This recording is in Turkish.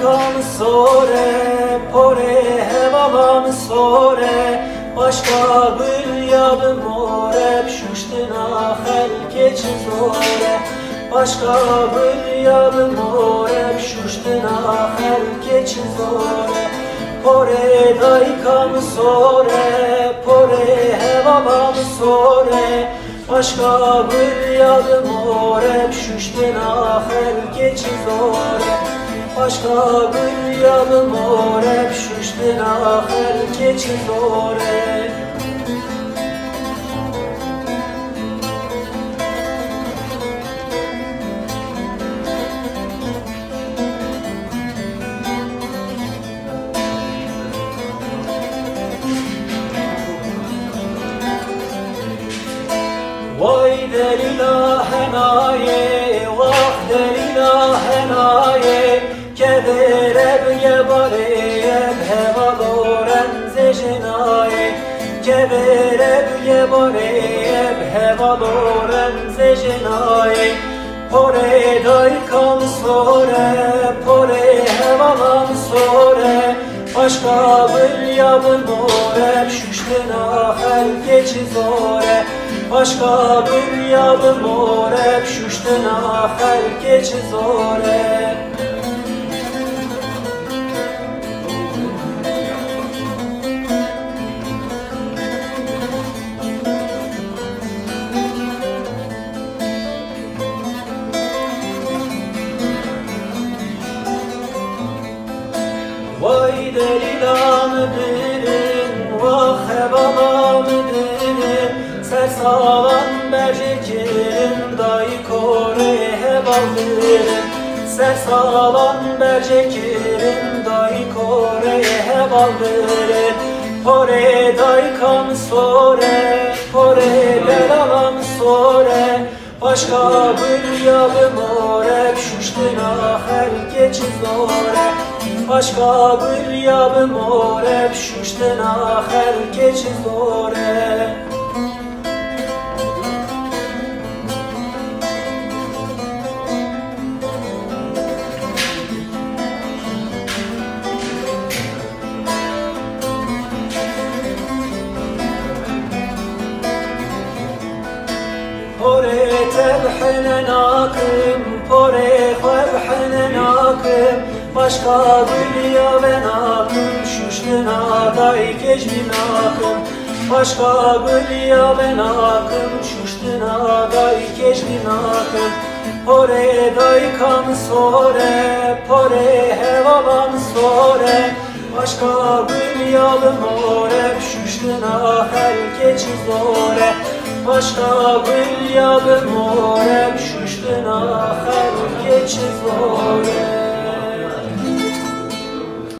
daykamı sore, pore hevalamı sore, başka gül yadı more, pşuştina helkeç zore, başka gül yadı more, pşuştina helkeç zore, pore daykamı sore, pore hevalamı sore, başka gül yadı more, pşuştina helkeç zore, başka gül yadı more, pşuştina helkeç zore. Vay delila henaye, vah delila henaye, kevere bge bareyem heva doren zejinaye, kevere bge bareyem heva doren zejinaye, pore daykam sore, pore hevalam sore, başka gül yadı more, pşuştina helkeç zore, başka gül yadı more, pşuştina helkeç zore. Vay delilanı dirin, vah hevalanı dirin, sersalan bercekirin, dayı kore heval dirin, sersalan bercekirin, dayı kore heval dirin, pore daykam sore, pore belalam sore, başka gül yadı more, pşuştina helkeç zore, başka gül yadı more, pşuştina helkeç zore. pore tebhine nakım, pore khebhine nakım, başka gül yadı nakım, şuştina day kecmi nakım, başka gül yadı nakım, şuştina day kecmi nakım, pore daykam sore, pore hevalam sore, başka gül yadı more, şuştina helkeç zore, başka gül yadı more, pşuştina helkeç zore.